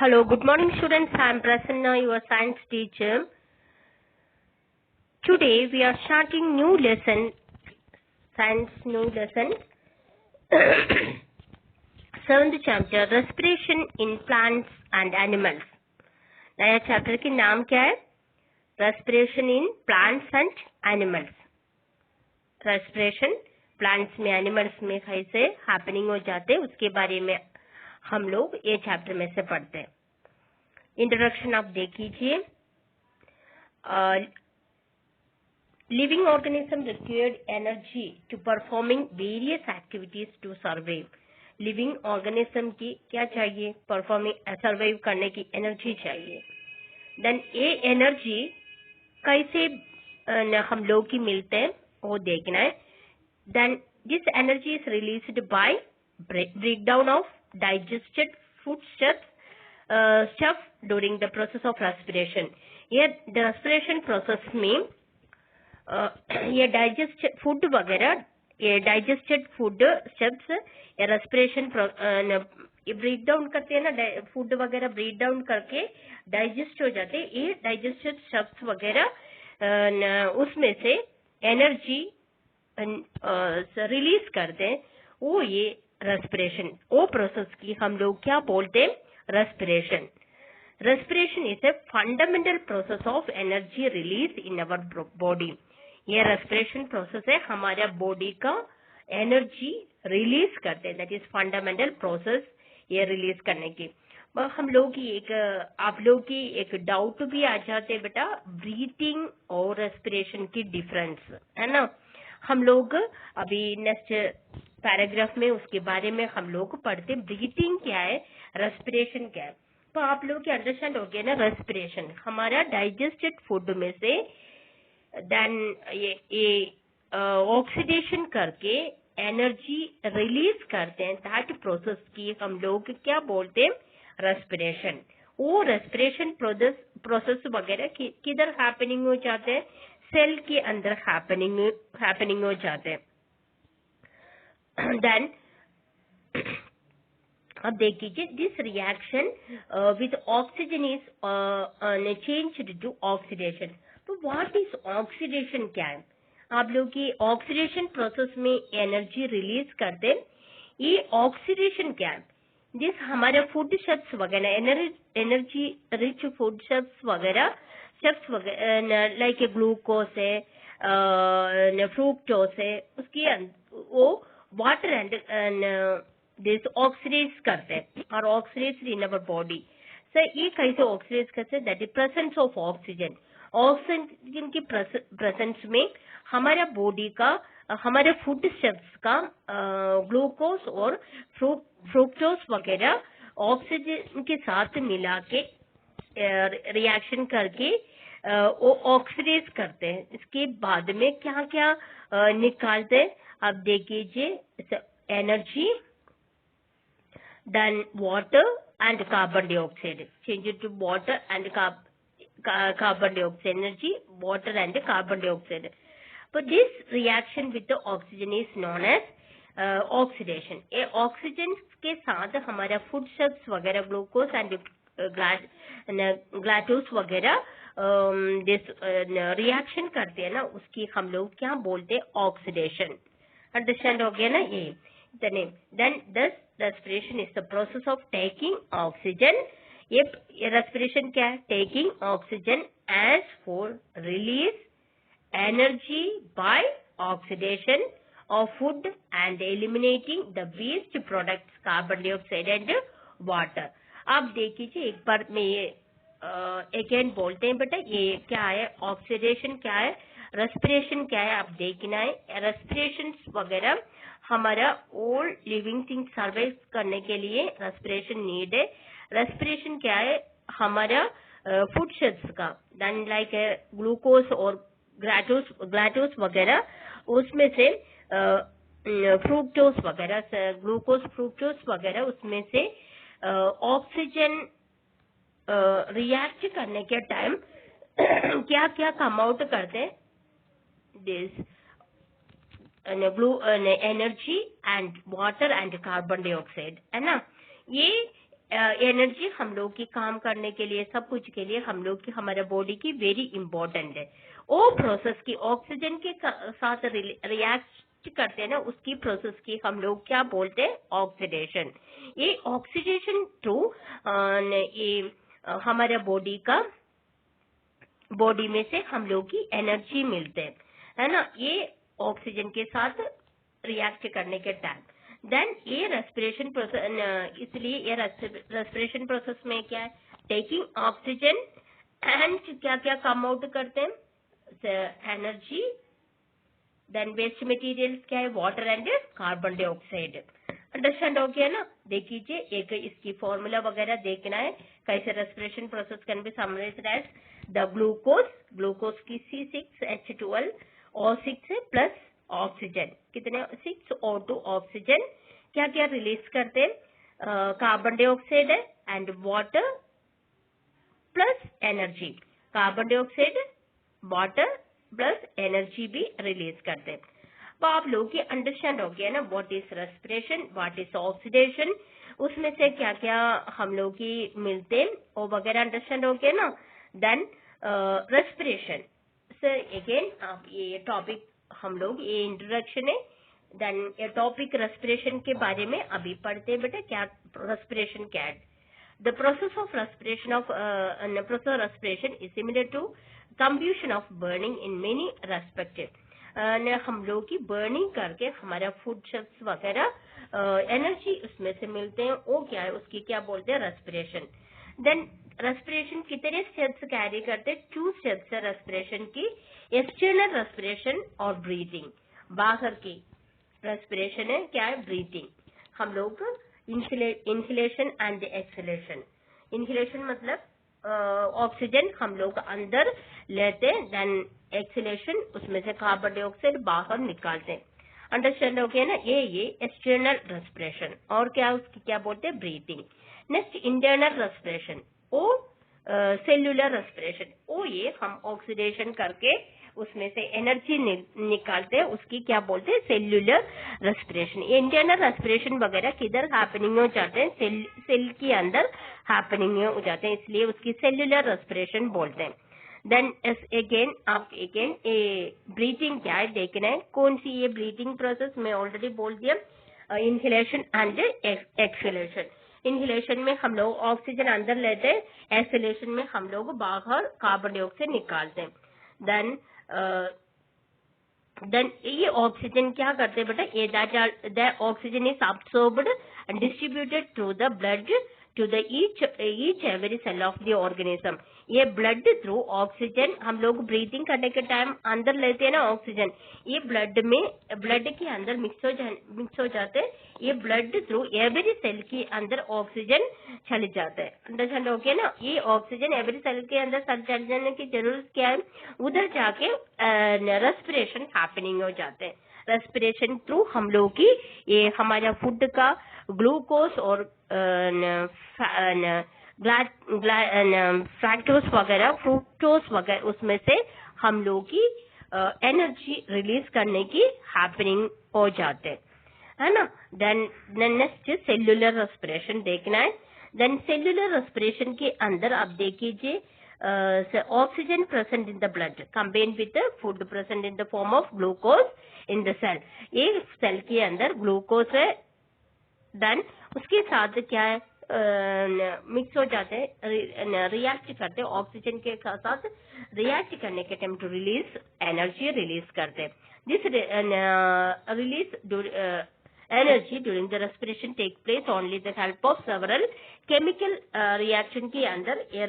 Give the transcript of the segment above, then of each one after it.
Hello, good morning students. I am Prasanna, your science teacher. Today we are starting new lesson, science new lesson, 7th chapter, respiration in plants and animals. नया chapter के नाम क्या है? Respiration in plants and animals. Respiration plants में animals में कैसे happening हो जाते उसके बारे में हम लोग ये चैप्टर में से पढ़ते हैं. इंट्रोडक्शन आप देख लीजिए. Living organism required energy to performing various activities to survive. Living organism की क्या चाहिए? परफॉर्मिंग सर्वाइव करने की एनर्जी चाहिए. देन ये एनर्जी कैसे हम लोग की मिलते हैं वो देखना है. Then this energy is released by breakdown of digested stuff during the process of respiration. ये the respiration process में ये digested food वगैरह, ये digested food steps ये respiration ये ब्रेक डाउन करते हैं ना, फूड वगैरह ब्रेक डाउन करके डाइजेस्ट हो जाते हैं. ये डाइजेस्टेड स्टफ्स वगैरह उसमें से एनर्जी रिलीज करते हैं. वो ये रेस्पिरेशन, वो प्रोसेस की हम लोग क्या बोलते हैं? Respiration. Respiration is a fundamental process of energy release in our body. ये रेस्पिरेशन प्रोसेस है हमारा बॉडी का एनर्जी रिलीज करते हैं. दैट इज फंडामेंटल प्रोसेस ये रिलीज करने की. हम लोग की आप लोग की एक डाउट भी आ जाते बेटा, ब्रीथिंग और रेस्पिरेशन की डिफरेंस है ना. हम लोग अभी नेक्स्ट पैराग्राफ में उसके बारे में हम लोग पढ़ते. ब्रीथिंग क्या है, रेस्पिरेशन क्या है, तो आप लोग की अंडरस्टैंड हो गया ना. रेस्पिरेशन हमारा डाइजेस्टेड फूड में से देन ये ऑक्सीडेशन करके एनर्जी रिलीज करते हैं. दैट प्रोसेस की हम लोग क्या बोलते हैं? रेस्पिरेशन. वो रेस्पिरेशन प्रोसेस वगैरह किधर हैपनिंग हो जाते हैं? सेल के अंदर हैपनिंग हो जाते हैं. देन अब देख लीजिए, this reaction with oxygen is changed to oxidation. तो व्हाट इज ऑक्सीडेशन? क्या है? आप लोग की ऑक्सीडेशन प्रोसेस में एनर्जी रिलीज करते हैं. ये ऑक्सीडेशन क्या है? दिस हमारे फूड स्टेप्स वगैरह, एनर्जी रिच फूड स्टेप्स वगैरह लाइक ग्लूकोज है, फ्रूक्टोज है, उसकी वो वाटर एंड दिस ऑक्सीडाइज करते हैं और oxidize in our body. Sir ये कैसे ऑक्सीडाइज करते हैं? That is presence of oxygen. Oxygen की प्रेजेंस में हमारा बॉडी का, हमारे फूड स्टेप्स का ग्लूकोज और फ्रूक्टोज वगैरह ऑक्सीजन के साथ मिला के रिएक्शन करके वो ऑक्सीडाइज करते हैं. इसके बाद में क्या क्या निकालते हैं आप देख लीजिए. Energy, then water and carbon dioxide. Change to water and carbon dioxide. Energy, water and carbon dioxide. But this reaction with the oxygen is known as oxidation. ये ऑक्सीजन के साथ हमारा फूड स्टेप्स वगैरह ग्लूकोज एंड ग्लूकोज वगैरह this reaction करते हैं ना, उसकी हम लोग क्या बोलते हैं? ऑक्सीडेशन. अंडरस्टैंड हो गया ना ये. Then this respiration is the process of taking oxygen. ये रेस्पिरेशन क्या है? Taking oxygen as for release energy by oxidation of food and eliminating the waste products carbon dioxide and water. आप देखिए एक बार में ये अगेन बोलते हैं बेटा, ये क्या है? ऑक्सीडेशन क्या है, रेस्पिरेशन क्या है, आप देखना है. रेस्पिरेशन वगैरह हमारा ऑल लिविंग थिंग सर्वाइव करने के लिए रेस्पिरेशन नीड है. रेस्पिरेशन क्या है? हमारा फूड स्टेप्स का, देन लाइक ग्लूकोज और ग्लूकोज वगैरह, उसमें से फ्रूक्टोज वगैरह, ग्लूकोज फ्रूक्टोज वगैरह, उसमें से ऑक्सीजन रिएक्ट करने के टाइम क्या क्या कम आउट करते हैं? This energy and water and carbon dioxide है ना. ये एनर्जी हम लोग की काम करने के लिए, सब कुछ के लिए हम लोग की, हमारे बॉडी की वेरी इंपॉर्टेंट है। वो प्रोसेस की ऑक्सीजन के साथ रिएक्ट करते हैं ना, उसकी प्रोसेस की हम लोग क्या बोलते हैं? ऑक्सीडेशन। ये ऑक्सीडेशन थ्रू ये हमारे बॉडी में से हम लोग की एनर्जी मिलते हैं, है ना, ये ऑक्सीजन के साथ रिएक्ट करने के टाइम। देन ये रेस्पिरेशन प्रोसेस, इसलिए ये रेस्पिरेशन प्रोसेस में क्या है? टेकिंग ऑक्सीजन एंड क्या क्या कम आउट करते हैं? एनर्जी। देन वेस्ट मटेरियल्स क्या है? Water and carbon dioxide. Understand हो गया ना? देखिए, एक इसकी फॉर्मूला वगैरह देखना है कैसे respiration process can be summarised as the glucose की C6H12 O6 प्लस ऑक्सीजन, कितने? 6O2 ऑक्सीजन क्या क्या रिलीज करते हैं? Carbon dioxide and water plus energy. Carbon dioxide, water plus energy भी रिलीज करते हैं। तो आप लोगों की अंडरस्टैंड हो गया ना what is respiration, what is oxidation, उसमें से क्या क्या हम लोग की मिलते हैं वो वगैरह अंडरस्टैंड हो गया ना। देन रेस्पिरेशन से अगेन आप ये टॉपिक हम लोग, ये इंट्रोडक्शन है। देन ये टॉपिक रेस्पिरेशन के बारे में अभी पढ़ते हैं बेटा, क्या रेस्पिरेशन क्या है। The process of respiration is similar to combustion of burning in many respects. हम लोग की बर्निंग करके हमारा फूड शेप्स वगैरह एनर्जी उसमें से मिलते हैं, वो क्या है? उसकी क्या बोलते हैं? रेस्पिरेशन। देन रेस्पिरेशन कितने स्टेप्स कैरी करते हैं? 2 स्टेप्स है रेस्पिरेशन की, एक्सटर्नल रेस्पिरेशन और ब्रीथिंग। बाहर की रेस्पिरेशन है क्या है? ब्रीथिंग। हम लोग इन्हेलेशन एंड एक्सहेलेशन। इन्हेलेशन मतलब ऑक्सीजन हम लोग अंदर लेते हैं, देन एक्सहेलेशन उसमें से कार्बन डाइऑक्साइड बाहर निकालते हैं। अंडरस्टैंड हो गया ना? ये एक्सटर्नल रेस्पिरेशन। और क्या उसकी क्या बोलते हैं? ब्रीथिंग। नेक्स्ट इंटरनल रेस्पिरेशन, ओ सेल्यूलर रेस्पिरेशन। ओ ये हम ऑक्सीडेशन करके उसमें से एनर्जी निकालते हैं, उसकी क्या बोलते हैं? Cellular respiration. इंटरनल रेस्पिरेशन वगैरह किधर हैपनिंग हो जाते हैं? सेल के अंदर हैपनिंग हो जाते हैं, इसलिए उसकी सेल्यूलर रेस्पिरेशन बोलते हैं। देन अगेन आप ब्रीथिंग क्या है देखना है। कौन सी ये ब्रीथिंग प्रोसेस? मैं ऑलरेडी बोल दिया, इन्हेलेशन एंड एक्सहेलेशन। इन्हेलेशन में हम लोग ऑक्सीजन अंदर लेते हैं, एक्सहेलेशन में हम लोग बाहर कार्बन डाइऑक्साइड निकालते हैं। देन ये ऑक्सीजन क्या करते हैं बेटा? ये that oxygen is absorbed and distributed through the blood to the each every cell of the organism. ये ब्लड थ्रू ऑक्सीजन हम लोग ब्रीथिंग करने के टाइम अंदर लेते हैं ना ऑक्सीजन, ये ब्लड के अंदर मिक्स हो जाते हैं। ये ब्लड थ्रू एवरी सेल के अंदर ऑक्सीजन चले जाता है। अंडरस्टैंड हो गया ना? ये ऑक्सीजन एवरी सेल के अंदर चले जाने की जरूरत क्या है? उधर जाके रेस्पिरेशन हैपनिंग हो जाते हैं। रेस्पिरेशन थ्रू हम लोग की ये हमारा फूड का ग्लूकोज और फ्रैक्टोज वगैरह, फ्रूक्टोज वगैरह, उसमें से हम लोग की एनर्जी रिलीज करने की हैपनिंग हो जाते हैं, है ना। देन नेक्स्ट सेल्यूलर रेस्पिरेशन देखना है। देन सेल्यूलर रेस्पिरेशन के अंदर आप देखिए oxygen present in the blood combined with food present in the form of glucose in the cell. ये सेल के अंदर ग्लूकोज है, देन उसके साथ क्या है? मिक्स हो जाते हैं, रिएक्ट करते हैं ऑक्सीजन के साथ रिएक्ट करने के time to release energy release करते हैं। This release energy during the respiration take place only with the help of several chemical reaction के अंदर ये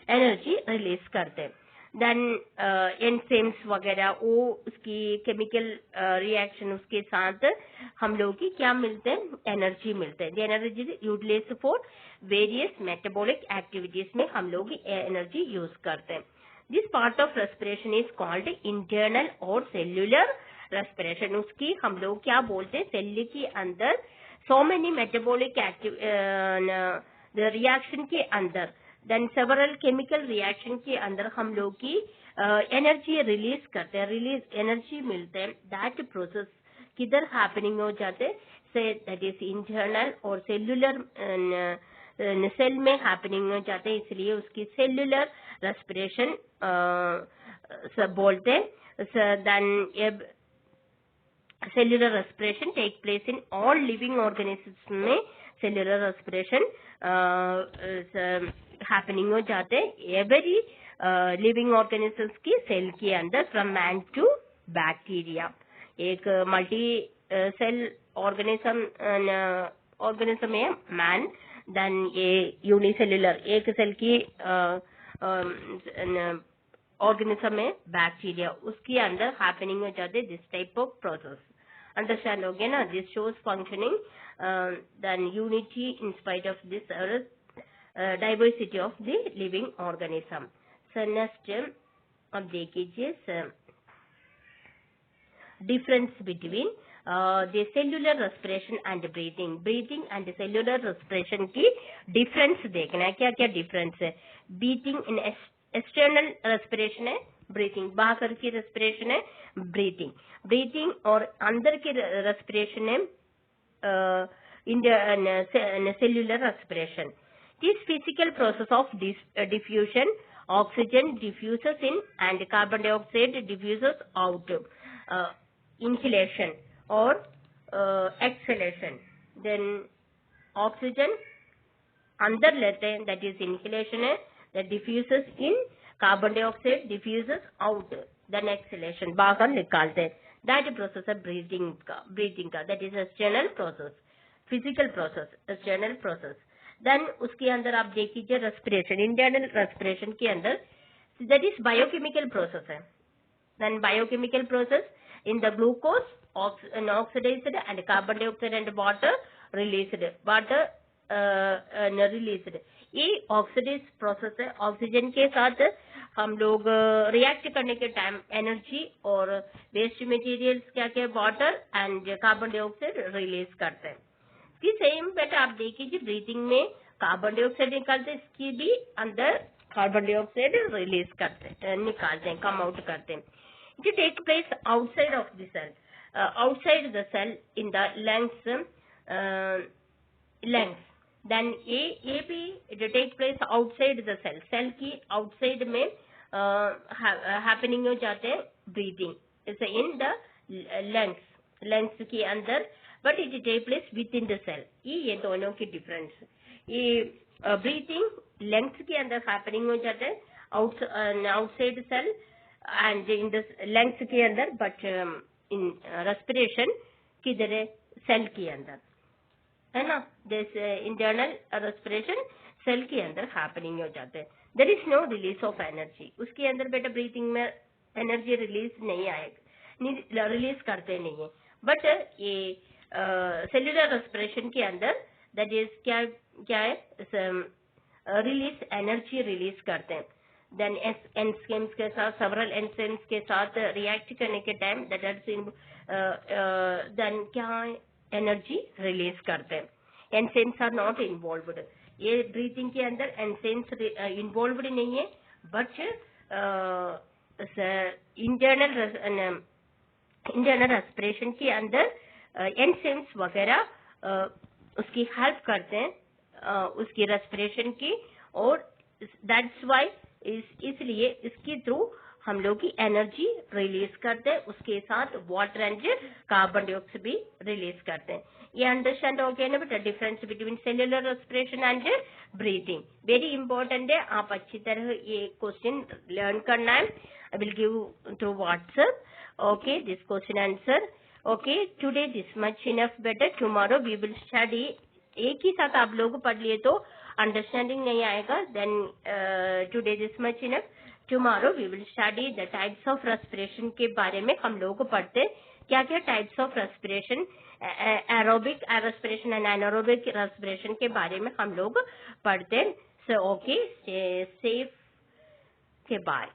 एनर्जी रिलीज करते हैं। देन एंजाइम्स वगैरह वो उसकी केमिकल रिएक्शन उसके साथ हम लोग की क्या मिलते हैं? एनर्जी मिलते हैं। Energy utilize for various metabolic activities में हम लोग एनर्जी यूज करते हैं। This part of respiration is called internal और सेल्यूलर रेस्पिरेशन। उसकी हम लोग क्या बोलते हैं? सेल के अंदर सो मेनी मेटाबॉलिक रिएक्शन के अंदर, देन सेवरल केमिकल रिएक्शन के अंदर हम लोग की एनर्जी रिलीज करते हैं, रिलीज एनर्जी मिलते हैं। दैट प्रोसेस किधर हैपनिंग हो जाते हैं? से दैट इज इंटरनल और सेल्युलर सेल में हैपनिंग हो जाते हैं, इसलिए उसकी सेल्युलर रेस्पिरेशन बोलते हैं। Then cellular respiration take place in all living organisms में cellular respiration happening हो जाते हैं every living organisms की सेल के अंदर from man to bacteria। एक मल्टी सेल ऑर्गेनिज्म है मैन, देन ये यूनिसेल्युलर एक सेल की ऑर्गेनिज्म में बैक्टीरिया, उसके अंदर हैपनिंग हो जाते this type of process. Understand हो गया ना? This shows functioning than unity in spite of this diversity of the living organism. So next अब देखिए difference between the cellular respiration and breathing and cellular respiration की difference देखना है। क्या क्या डिफरेंस है? ब्रीथिंग इन एक्सटर्नल रेस्पिरेशन है, breathing बाहर की रेस्पिरेशन है ब्रीथिंग और अंदर की रेस्पिरेशन है cellular respiration. This physical process of diffusion, oxygen diffuses in and carbon dioxide diffuses out, inhalation और एक्सहेलेशन। देन ऑक्सीजन अंदर लेते हैं दैट इज इनहेलेशन है, that diffuses in, carbon dioxide diffuses out, then exhalation बाहर निकालते हैं। that process है breathing का that is external process, physical process, external process। then उसके अंदर आप देखिए respiration, internal respiration के अंदर that is biochemical process है। then biochemical process in the glucose oxidized and carbon dioxide and water released, ये ऑक्सीडाइज प्रोसेस है। Oxygen के साथ हम लोग रिएक्ट करने के टाइम एनर्जी और वेस्ट मटेरियल्स क्या क्या water and carbon dioxide release करते हैं। इसकी सेम बेटा आप देखिए ब्रीथिंग में कार्बन डाइऑक्साइड निकालते हैं, इसकी भी अंदर कार्बन डाइऑक्साइड रिलीज करते निकालते हैं, कम आउट करते हैं। It take place outside of the cell, outside the cell in the lungs. Then ये भी it take place outside the cell, cell की आउटसाइड में हैपनिंग हो जाते हैं breathing is in the lungs के अंदर, but it take place within the cell. ये दोनों की डिफरेंस, ये ब्रीथिंग लंग्स के अंदर हैपनिंग हो जाता है outside cell and in the lungs के अंदर, बट इन रेस्पिरेशन किधर है? सेल के अंदर है ना। दिस इंटरनल रेस्पिरेशन सेल के अंदर हैपनिंग हो जाते हैं। There is no release of energy, उसके अंदर बेटा ब्रीथिंग में एनर्जी रिलीज नहीं आएगा, रिलीज करते नहीं है। बट ये सेल्युलर रेस्पिरेशन के अंदर दैट इज क्या है रिलीज, एनर्जी रिलीज करते हैं। देन एंजाइम्स के साथ, सेवरल एंजाइम्स के साथ रिएक्ट करने के टाइम देन क्या एनर्जी रिलीज करते हैं। एंजाइम्स आर नॉट इन्वॉल्व्ड, ये ब्रीथिंग के अंदर एंजाइम्स इन्वॉल्व्ड नहीं है, बट इंटरनल रेस्पिरेशन के अंदर एंजाइम्स वगैरह उसकी हेल्प करते हैं उसकी रेस्पिरेशन की, और दैट्स वाई इसलिए इसके थ्रू हम लोग की एनर्जी रिलीज करते हैं, उसके साथ वाटर एंड कार्बन डाइऑक्साइड भी रिलीज करते हैं। ये अंडरस्टैंड हो गया ना बेटा difference between cellular respiration and breathing. Very important है, आप अच्छी तरह ये क्वेश्चन लर्न करना है। I will give through WhatsApp okay this question answer. Okay today this much enough बेटा, टुमारो वी विल स्टडी। एक ही साथ आप लोग पढ़ लिए तो अंडरस्टैंडिंग नहीं आएगा। Then today this much enough, tomorrow we will study the types of respiration के बारे में हम लोग पढ़ते क्या क्या types of respiration, aerobic respiration and anaerobic respiration के बारे में हम लोग पढ़ते। सो ओके सेफ के बाय।